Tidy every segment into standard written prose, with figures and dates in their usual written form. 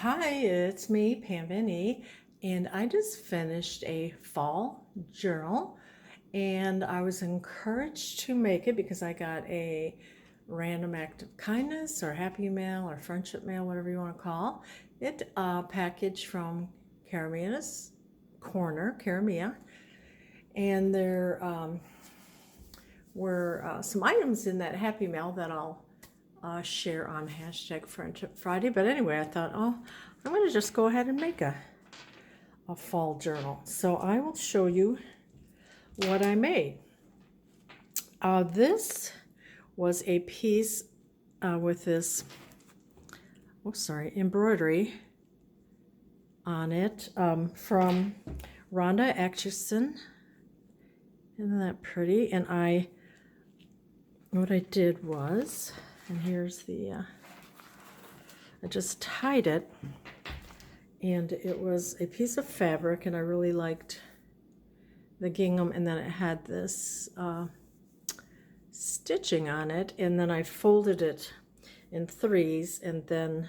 Hi, it's me, PamVanEe, and I just finished a fall journal, and I was encouraged to make it because I got a random act of kindness or happy mail or friendship mail, whatever you want to call it, package from Cara's Corner, Cara, and there were some items in that happy mail that I'll share on hashtag Friendship Friday. But anyway, I thought, oh, I'm going to just go ahead and make a fall journal. So I will show you what I made. This was a piece with this, embroidery on it from Rhonda Acheson. Isn't that pretty? And what I did was, and here's the, I just tied it, and it was a piece of fabric, and I really liked the gingham, and then it had this stitching on it, and then I folded it in threes and then,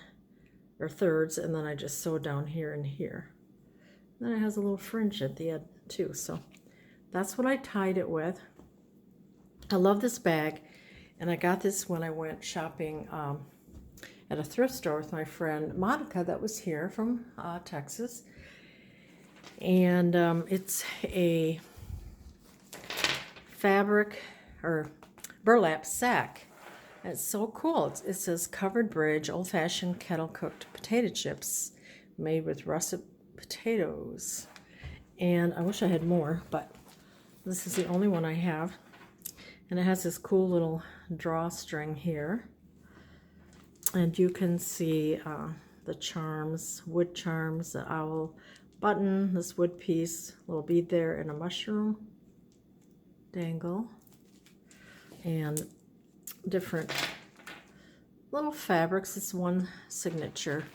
or thirds, and then I just sewed down here and here. And then it has a little fringe at the end too, so that's what I tied it with. I love this bag, and I got this when I went shopping at a thrift store with my friend Monica that was here from Texas. And it's a fabric or burlap sack. It's so cool. It says covered bridge, old-fashioned kettle-cooked potato chips made with russet potatoes. And I wish I had more, but this is the only one I have. And it has this cool little drawstring here. And you can see the charms, wood charms, the owl button, this wood piece, little bead there, and a mushroom dangle, and different little fabrics. It's one signature,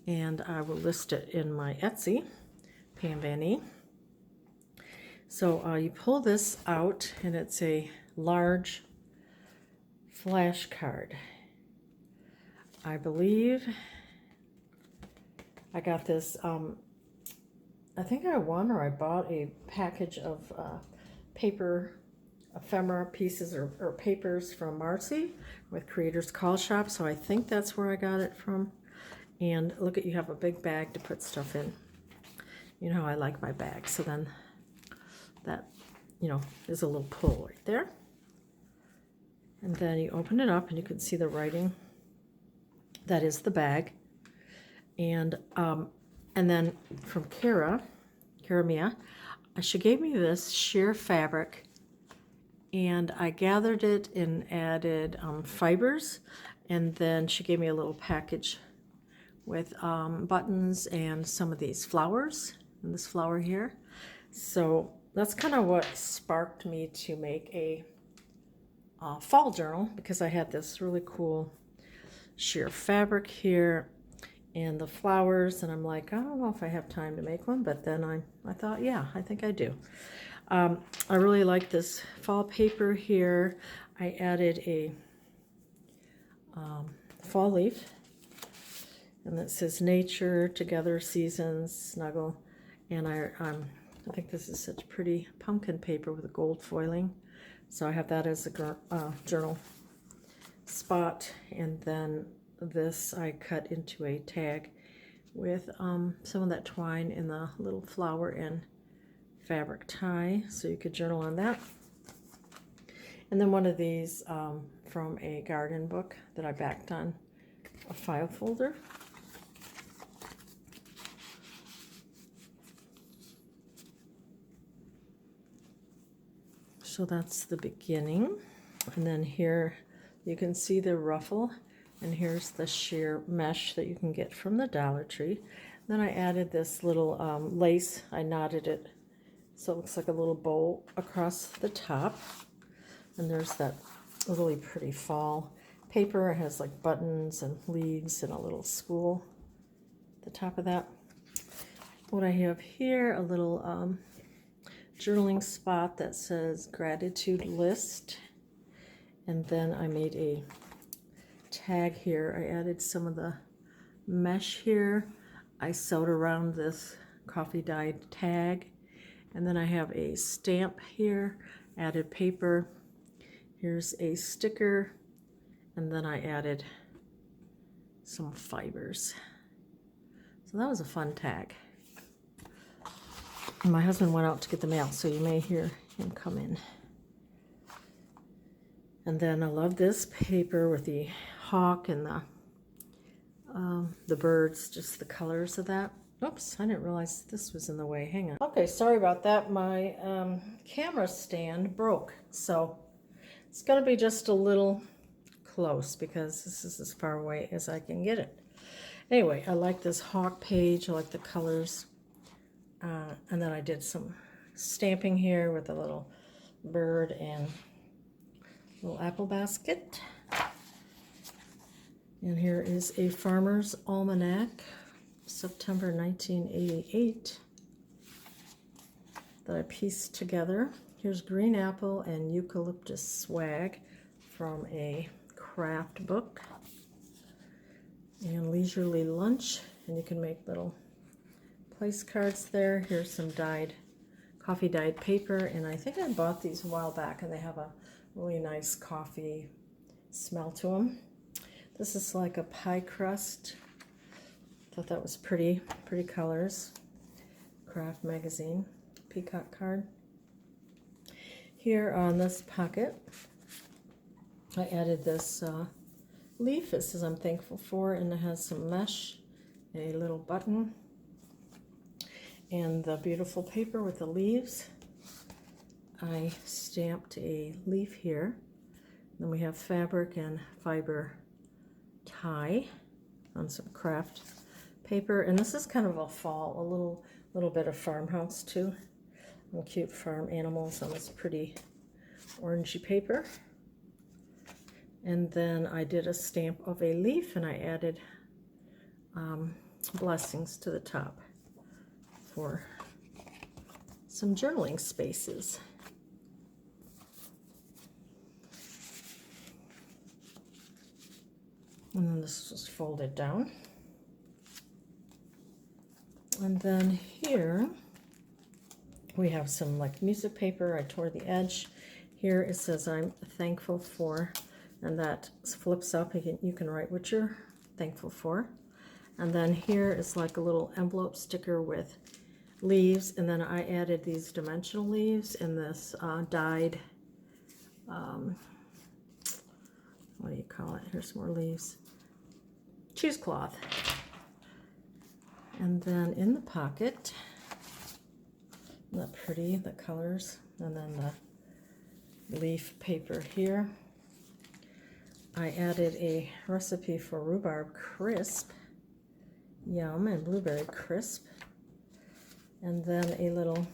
and I will list it in my Etsy, PamVanEe. So you pull this out, and it's a large flashcard. I believe I got this, I think I won or I bought a package of paper ephemera pieces or papers from Marcy with Creators Call Shop, so I think that's where I got it from. And look at, you have a big bag to put stuff in. You know how I like my bag, so then that, you know, is a little pull right there. And then you open it up and you can see the writing. That is the bag. And then from Cara, she gave me this sheer fabric, and I gathered it and added fibers, and then she gave me a little package with buttons and some of these flowers, and this flower here. So that's kind of what sparked me to make a fall journal, because I had this really cool sheer fabric here and the flowers, and I'm like, I don't know if I have time to make one, but then I thought, yeah, I think I do. I really like this fall paper here. I added a fall leaf, and it says nature, together, seasons, snuggle, and I think this is such pretty pumpkin paper with a gold foiling, so I have that as a journal spot. And then this I cut into a tag with some of that twine and the little flower and fabric tie, so you could journal on that. And then one of these from a garden book that I backed on a file folder. So that's the beginning. And then here you can see the ruffle, and here's the sheer mesh that you can get from the Dollar Tree. Then I added this little lace. I knotted it so it looks like a little bow across the top. And there's that really pretty fall paper. It has like buttons and leaves and a little spool at the top of that. What I have here, a little journaling spot that says gratitude list. And then I made a tag here. I added some of the mesh here. I sewed around this coffee dyed tag. And then I have a stamp here, added paper. Here's a sticker. And then I added some fibers. So that was a fun tag. And my husband went out to get the mail, so you may hear him come in. And then I love this paper with the hawk and the birds, just the colors of that. Oops, I didn't realize this was in the way. Hang on. Okay, sorry about that. My camera stand broke, so it's going to be just a little close because this is as far away as I can get it. Anyway, I like this hawk page. I like the colors. And then I did some stamping here with a little bird and little apple basket. And here is a Farmer's Almanac, September 1988, that I pieced together. Here's green apple and eucalyptus swag from a craft book. And leisurely lunch, and you can make little place cards there. Here's some coffee dyed paper, and I think I bought these a while back, and they have a really nice coffee smell to them. This is like a pie crust. Thought that was pretty colors. Craft magazine, peacock card. Here on this pocket, I added this leaf. It says I'm thankful for, and it has some mesh, a little button, and the beautiful paper with the leaves. I stamped a leaf here. Then we have fabric and fiber tie on some craft paper, and this is kind of a fall, a little bit of farmhouse too. And cute farm animals on this pretty orangey paper. And then I did a stamp of a leaf, and I added blessings to the top for some journaling spaces. And then this was folded down. And then here we have some like music paper. I tore the edge. Here it says I'm thankful for, and that flips up. You can write what you're thankful for. And then here is like a little envelope sticker with leaves, and then I added these dimensional leaves in this dyed, what do you call it? Here's some more leaves. Cheesecloth. And then in the pocket, isn't that pretty, the colors? And then the leaf paper here. I added a recipe for rhubarb crisp. Yum, and blueberry crisp. And then a little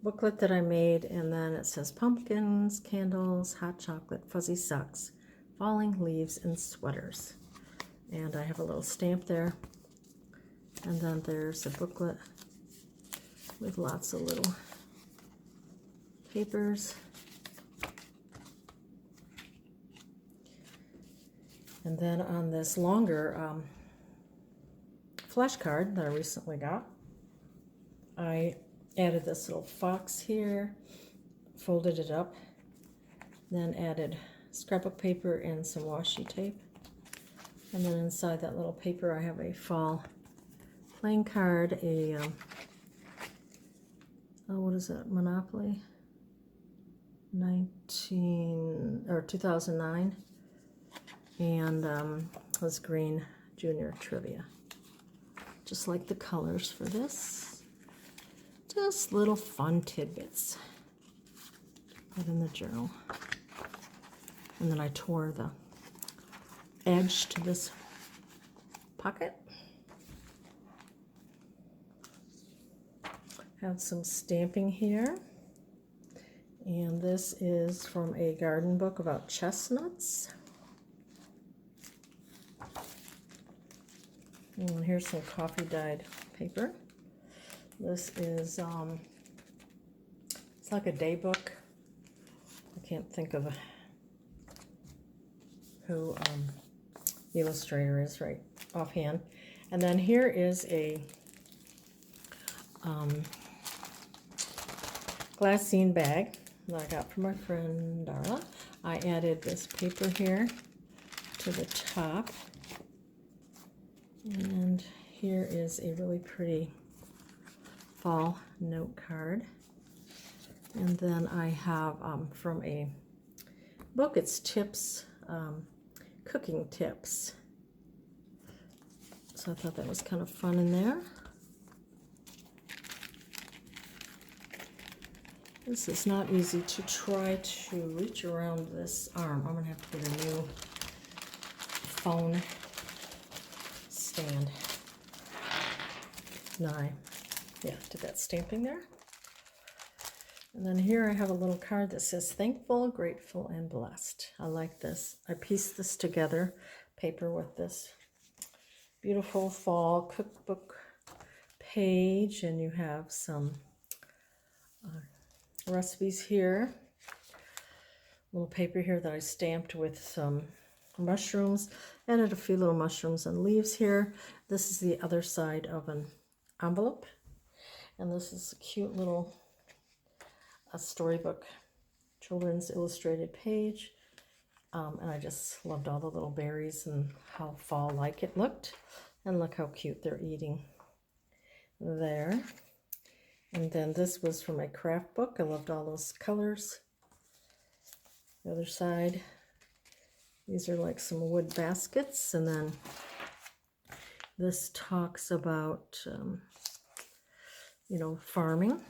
booklet that I made, and then it says pumpkins, candles, hot chocolate, fuzzy socks, falling leaves, and sweaters. And I have a little stamp there. And then there's a booklet with lots of little papers. And then on this longer flash card that I recently got, I added this little fox here, folded it up, then added scrapbook paper and some washi tape. And then inside that little paper I have a fall playing card, a, what is it, Monopoly? 2009. And was green junior trivia. Just like the colors for this. Just little fun tidbits. Put in the journal. And then I tore the edge to this pocket. Have some stamping here. And this is from a garden book about chestnuts. And here's some coffee dyed paper. This is, it's like a day book. I can't think of who illustrator is right offhand. And then here is a glassine bag that I got from my friend Darla. I added this paper here to the top. And here is a really pretty fall note card. And then I have from a book, it's tips, cooking tips. So I thought that was kind of fun in there. This is not easy to try to reach around this arm. I'm going to have to get a new phone stand. Did that stamping there. And then here I have a little card that says thankful, grateful, and blessed. I like this. I pieced this together, paper with this beautiful fall cookbook page, and you have some recipes here. A little paper here that I stamped with some mushrooms. Added a few little mushrooms and leaves here. This is the other side of an envelope. And this is a cute little storybook children's illustrated page. And I just loved all the little berries and how fall-like it looked. And look how cute they're eating there. And then this was from my craft book. I loved all those colors. The other side, these are like some wood baskets. And then this talks about, farming.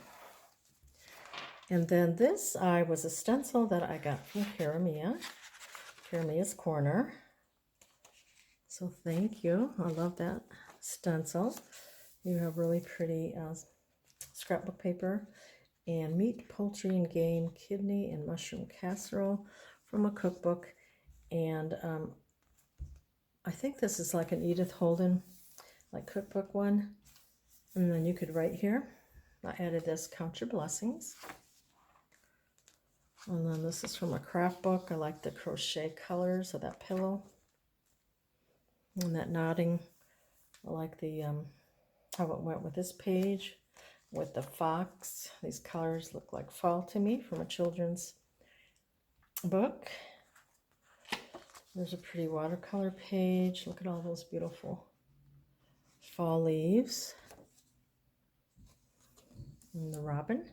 And then this was a stencil that I got from Caramea's Corner. So thank you. I love that stencil. You have really pretty scrapbook paper and meat, poultry, and game, kidney, and mushroom casserole from a cookbook. And I think this is like an Edith Holden, like cookbook one. And then you could write here. I added this, count your blessings. And then this is from a craft book. I like the crochet colors of that pillow. And that knotting, I like the how it went with this page. With the fox, these colors look like fall to me from a children's book. There's a pretty watercolor page. Look at all those beautiful fall leaves. And the robin.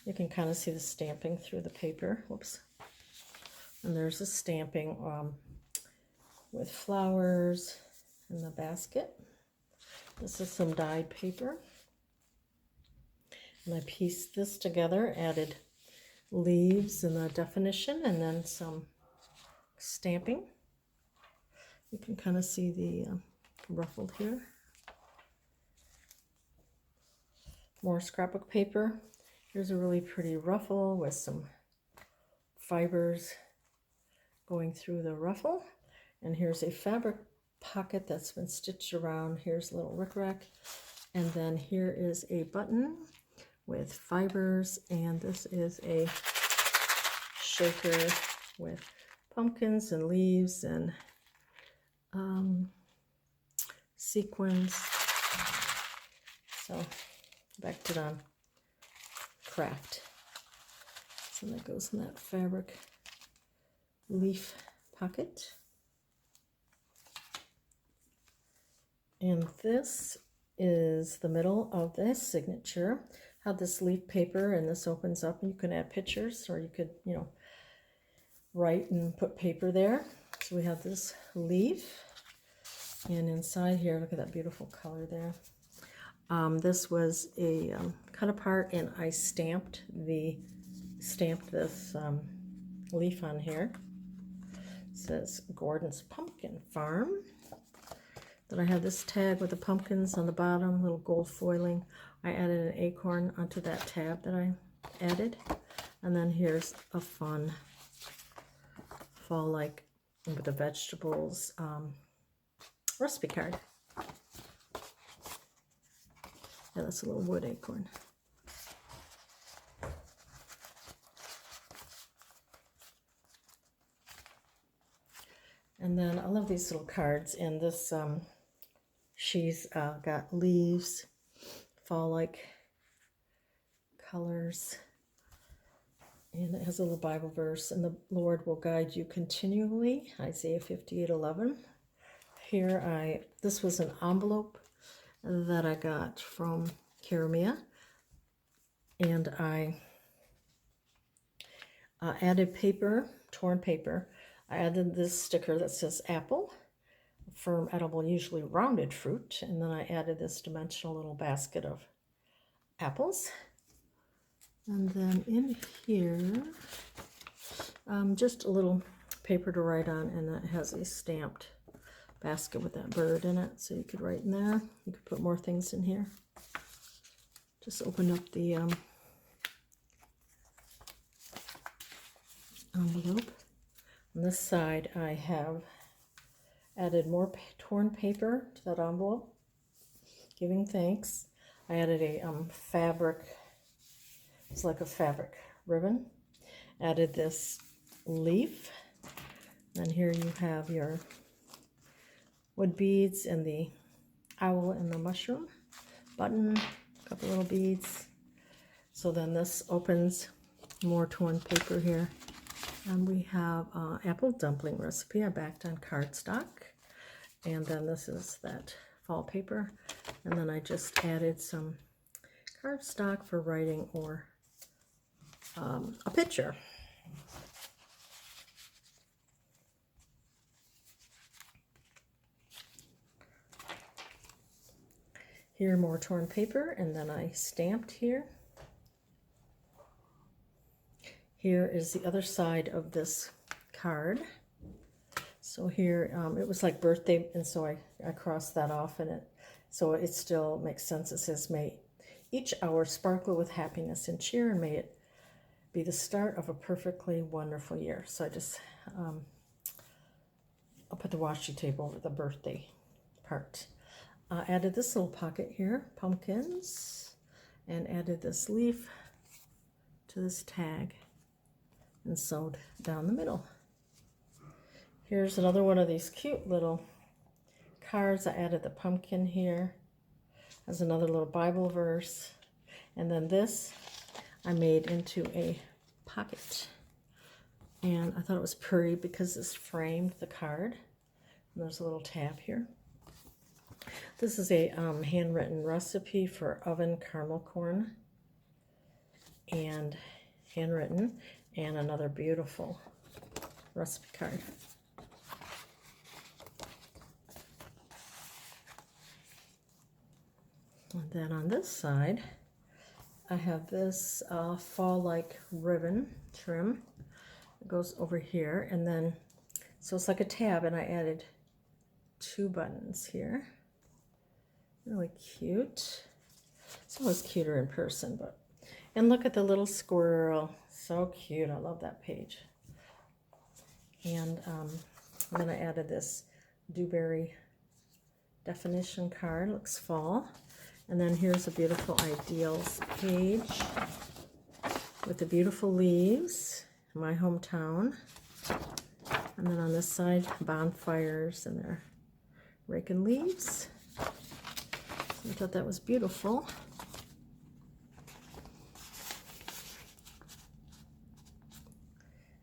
You can kind of see the stamping through the paper. Whoops. And there's a stamping with flowers in the basket. This is some dyed paper. And I pieced this together, added leaves and the definition, and then some stamping. You can kind of see the ruffled here. More scrapbook paper. Here's a really pretty ruffle with some fibers going through the ruffle. And here's a fabric pocket that's been stitched around. Here's a little rickrack. And then here is a button with fibers. And this is a shaker with pumpkins and leaves and sequins. So back to the craft. So that goes in that fabric leaf pocket. And this is the middle of this signature. Have this leaf paper, and this opens up, and you can add pictures, or you could, write and put paper there. So we have this leaf, and inside here, look at that beautiful color there. This was a cut apart, and I stamped this leaf on here. It says Gordon's Pumpkin Farm. Then I have this tag with the pumpkins on the bottom, little gold foiling. I added an acorn onto that tab that I added. And then here's a fun fall-like with the vegetables recipe card. Yeah, that's a little wood acorn. And And then I love these little cards. And this, she's got leaves, fall-like colors. And it has a little Bible verse. And the Lord will guide you continually, Isaiah 58:11. Here, this was an envelope that I got from Cara, and I added paper, torn paper. I added this sticker that says apple, firm, edible, usually rounded fruit, and then I added this dimensional little basket of apples. And then in here, just a little paper to write on, and that has a stamped basket with that bird in it, so you could write in there. You could put more things in here. Just open up the envelope. On this side, I have added more torn paper to that envelope, giving thanks. I added a fabric, it's like a fabric ribbon. Added this leaf. And here you have your wood beads and the owl and the mushroom button, a couple little beads. So then this opens more torn paper here. And we have apple dumpling recipe. I backed on cardstock. And then this is that fall paper. And then I just added some cardstock for writing or a picture. Here, more torn paper, and then I stamped here. Here is the other side of this card. So here, it was like birthday, and so I crossed that off, and so it still makes sense. It says, may each hour sparkle with happiness and cheer, and may it be the start of a perfectly wonderful year. So I just, I'll put the washi tape over the birthday part. Added this little pocket here, pumpkins, and added this leaf to this tag and sewed down the middle. Here's another one of these cute little cards. I added the pumpkin here. Has another little Bible verse. And then this I made into a pocket. And I thought it was pretty because this framed the card. And there's a little tab here. This is a handwritten recipe for oven caramel corn, and handwritten, and another beautiful recipe card. And then on this side, I have this fall-like ribbon trim. It goes over here, and then, so it's like a tab, and I added 2 buttons here. Really cute. It's always cuter in person, but, and look at the little squirrel. So cute. I love that page. And then I added this dewberry definition card. Looks fall. And then here's a beautiful ideals page with the beautiful leaves, my hometown. And then on this side, bonfires, and they're raking leaves. So I thought that was beautiful.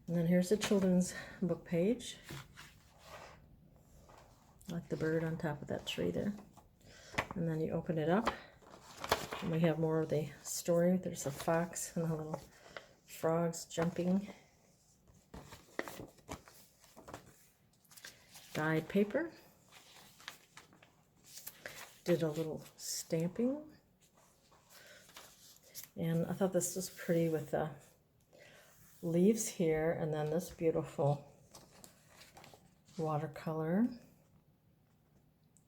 And then here's a children's book page. Like the bird on top of that tree there. And then you open it up, and we have more of the story. There's a fox and the little frogs jumping. Dyed paper. Did a little stamping. And I thought this was pretty with the leaves here, and then this beautiful watercolor.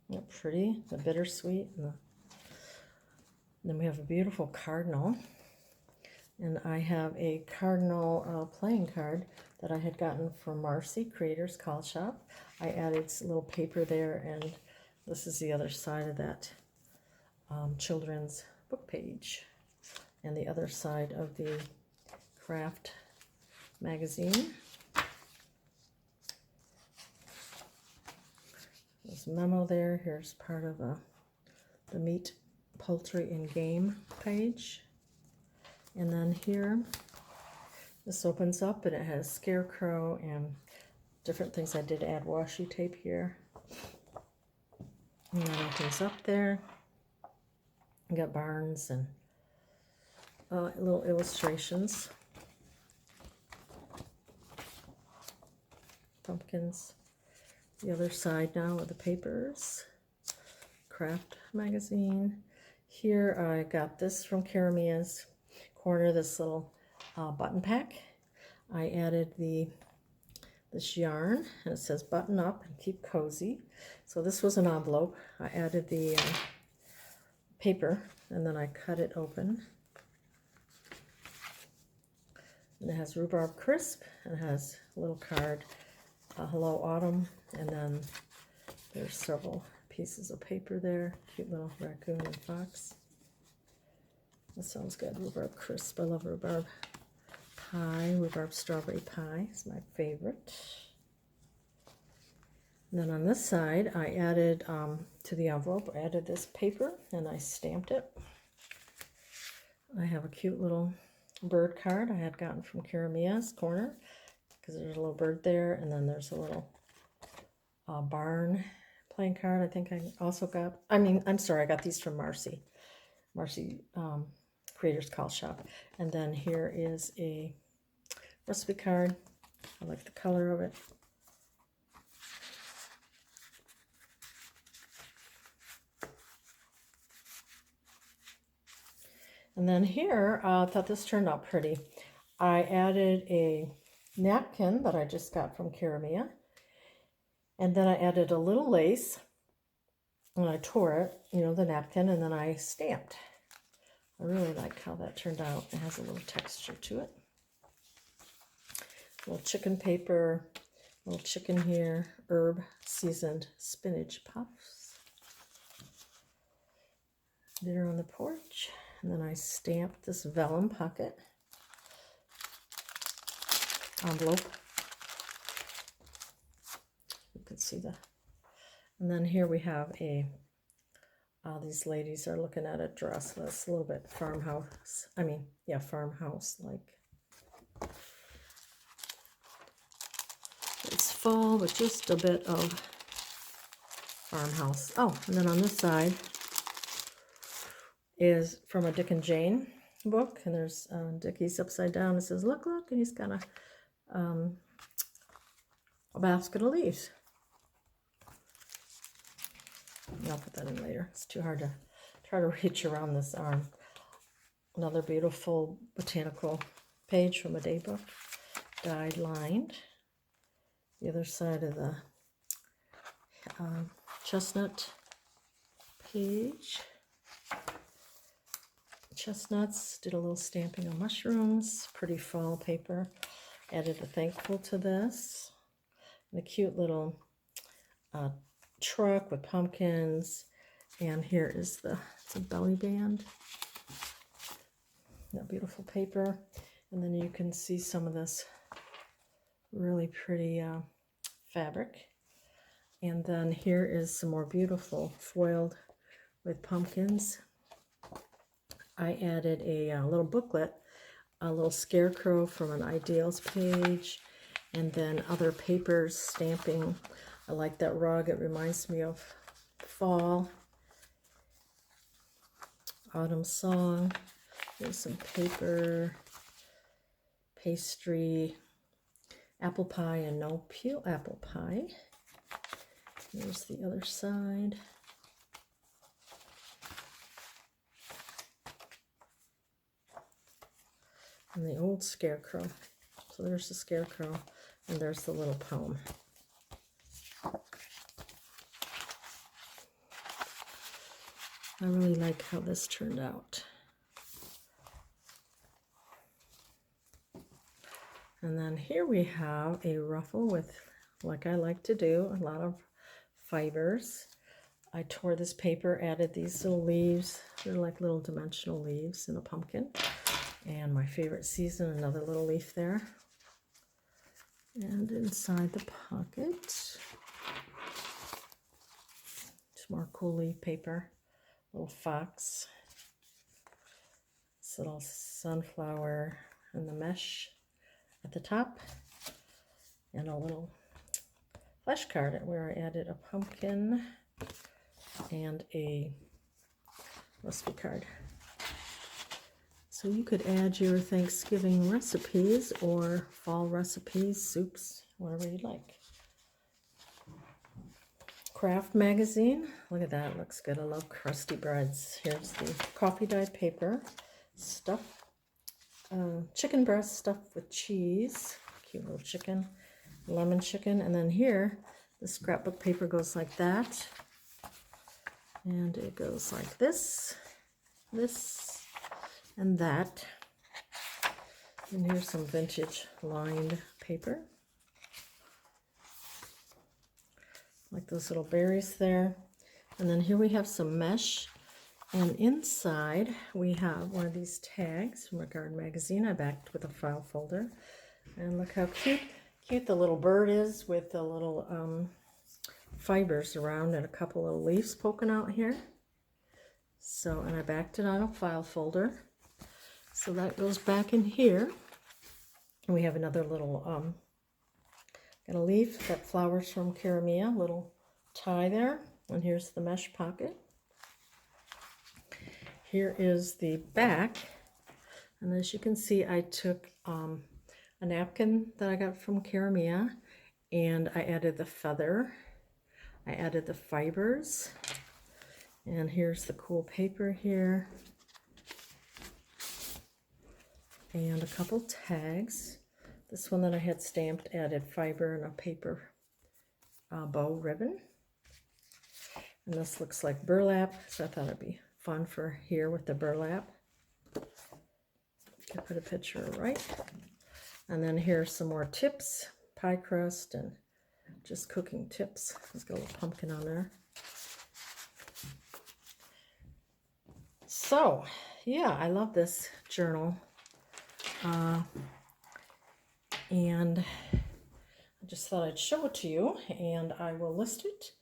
Isn't that pretty? The bittersweet. And then we have a beautiful cardinal. And I have a cardinal playing card that I had gotten from Marcy, Creators Call Shop. I added a little paper there, and this is the other side of that children's book page. And the other side of the craft magazine. There's a memo there. Here's part of the meat, poultry, and game page. And then here, this opens up and it has scarecrow and different things. I did add washi tape here. And then opens up there. You got barns and little illustrations. Pumpkins. The other side now with the papers. Craft magazine. Here I got this from Cara's corner, this little button pack. I added this yarn, and it says button up and keep cozy. So this was an envelope. I added the paper, and then I cut it open. And it has rhubarb crisp, and it has a little card, hello autumn, and then there's several pieces of paper there. Cute little raccoon and fox. That sounds good. Rhubarb crisp. I love rhubarb pie. Rhubarb strawberry pie is my favorite. And then on this side, I added to the envelope, I added this paper and I stamped it. I have a cute little bird card I had gotten from Cara's corner because there's a little bird there, and then there's a little barn playing card. I think I also got, I'm sorry, I got these from Marcy Creators Call Shop. And then here is a recipe card. I like the color of it. And then here, I thought this turned out pretty. I added a napkin that I just got from Cara. And then I added a little lace. And I tore it, the napkin, and then I stamped. I really like how that turned out. It has a little texture to it. A little chicken paper, a little chicken here, herb seasoned spinach puffs. Dinner on the porch. And then I stamped this vellum pocket envelope. You can see the. And then here we have these ladies are looking at a dress that's a little bit farmhouse. Farmhouse like. It's fall with just a bit of farmhouse. Oh, and then on this side is from a Dick and Jane book, and there's Dickie's upside down. It says, look, and he's got a basket of leaves. I'll put that in later. It's too hard to try to reach around this arm. Another beautiful botanical page from a day book, dyed lined. The other side of the chestnut page. Chestnuts, did a little stamping of mushrooms, pretty fall paper. Added a thankful to this. And a cute little truck with pumpkins. And here is it's a belly band. That beautiful paper. And then you can see some of this really pretty fabric. And then here is some more beautiful foiled with pumpkins. I added a little booklet, a little scarecrow from an ideals page, and then other papers, stamping. I like that rug. It reminds me of fall. Autumn song. There's some paper, pastry, apple pie, and no peel apple pie. There's the other side. And the old scarecrow. So there's the scarecrow, and there's the little poem. I really like how this turned out. And then here we have a ruffle with, like I like to do, a lot of fibers. I tore this paper, added these little leaves. They're like little dimensional leaves in a pumpkin. And my favorite season, another little leaf there. And inside the pocket, Some more cool leaf paper. Little fox. This little sunflower and the mesh at the top. And a little flash card where I added a pumpkin and a recipe card. So you could add your Thanksgiving recipes or fall recipes, soups, whatever you like. Craft magazine. Look at that, looks good. I love crusty breads. Here's the coffee dyed paper stuff. Chicken breast stuffed with cheese. Cute little chicken. Lemon chicken. And then here, the scrapbook paper goes like that. And it goes like this, and that. And here's some vintage lined paper. Like those little berries there. And then here we have some mesh. And inside we have one of these tags from a garden magazine. I backed with a file folder. And look how cute the little bird is with the little fibers around and a couple of leaves poking out here. So, and I backed it on a file folder. So that goes back in here. And we have another little, got a leaf that flowers from Cara, little tie there. And here's the mesh pocket. Here is the back. And as you can see, I took a napkin that I got from Cara, and I added the feather. I added the fibers, and here's the cool paper here, and a couple tags. This one that I had stamped added fiber and a paper bow ribbon, and this looks like burlap, so I thought it'd be fun for here with the burlap. I put a picture right, and then here's some more tips, pie crust and just cooking tips. Let's get a little pumpkin on there. So, yeah, I love this journal. And I just thought I'd show it to you, and I will list it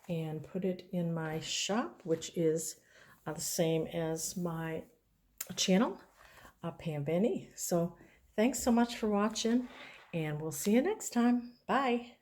and put it in my shop, which is the same as my channel, PamVanEe. So, thanks so much for watching, and we'll see you next time. Bye.